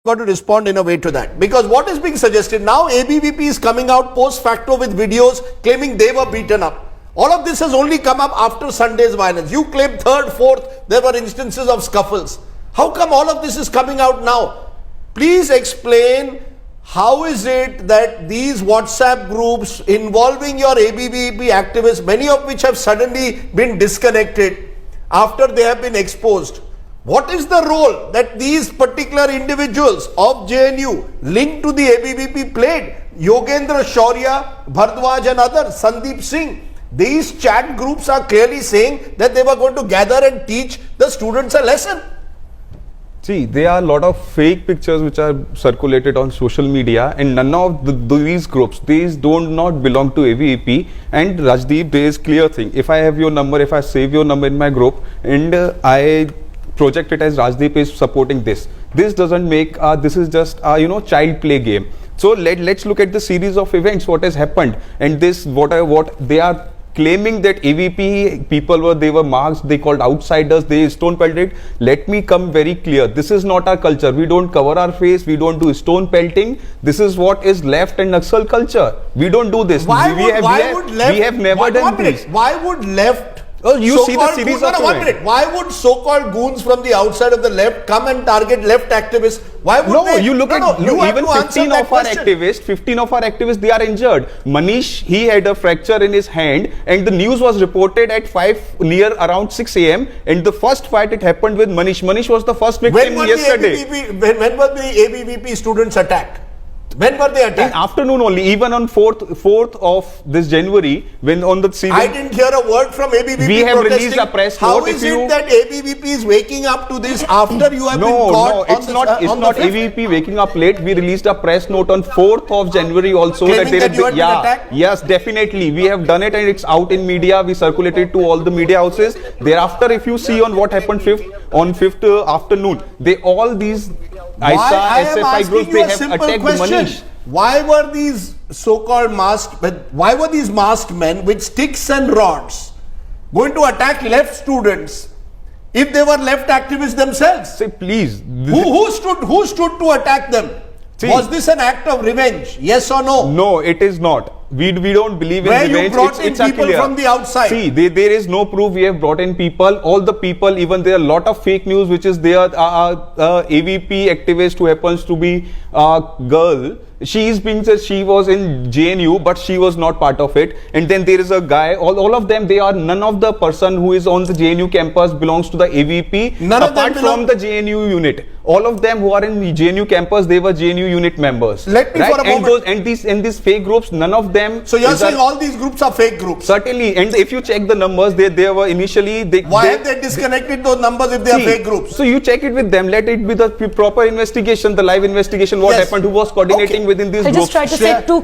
got to respond in a way to that, because what is being suggested now, ABVP is coming out post facto with videos claiming they were beaten up. All of this has only come up after Sunday's violence. You claim third, fourth, there were instances of scuffles. How come all of this is coming out now? Please explain, how is it that these WhatsApp groups involving your ABVP activists, many of which have suddenly been disconnected after they have been exposed, what is the role that these particular individuals of JNU linked to the ABVP played? Yogendra Shaurya, Bhardwaj and others, Sandeep Singh. These chat groups are clearly saying that they were going to gather and teach the students a lesson. See, there are a lot of fake pictures which are circulated on social media, and none of these groups, these do not belong to ABVP. And Rajdeep, there is clear thing. If I have your number, if I save your number in my group, and I project it as Rajdeep is supporting this, this doesn't make this is just a child play game. So let's look at the series of events, what has happened, and this what they are claiming that ABVP people were marked, they called outsiders, they stone pelted. Let me come very clear, this is not our culture. We don't cover our face, we don't do stone pelting. This is what is left and Naxal culture. We don't do this. We have never done this. Why would left you see the series of events. Why would so-called goons from the outside of the left come and target left activists? Why would they? You look at even 15 of our activists, they are injured. Manish, he had a fracture in his hand, and the news was reported at around 6 a.m. and the first fight it happened with Manish. Manish was the first victim yesterday. When were the ABVP students attacked? When were they attacked? In afternoon only, even on 4th of this January, when on the season. I didn't hear a word from ABVP. We have released a press note. How is it that ABVP is waking up to this after you have been caught? No, it's not ABVP waking up late. We released a press note on 4th of January also. Claiming that you had been attacked? Yes, definitely. We have done it and it's out in media. We circulated to all the media houses. Thereafter, if you see on what happened 5th afternoon, these SFI groups, they have attacked Manish. Why were these so-called masked men with sticks and rods going to attack left students if they were left activists themselves? Say please. Who stood to attack them? See, was this an act of revenge? Yes or no? No, it is not. We don't believe in revenge. You brought in people from the outside. See, there is no proof. We have brought in people. All the people, even there are a lot of fake news, which is there. AVP activist who happens to be a girl. She is being said she was in JNU, but she was not part of it. And then there is a guy. All of them, none of the person who is on the JNU campus belongs to the AVP. None apart from the JNU unit. All of them who are in the JNU campus, they were JNU unit members. Let me for a moment. And these fake groups, none of them. So you're saying all these groups are fake groups? Certainly. And if you check the numbers, they were initially. Why have they disconnected those numbers if they are fake groups? So you check it with them. Let it be the proper investigation, the live investigation. What happened? Who was coordinating within these groups? I just tried to say two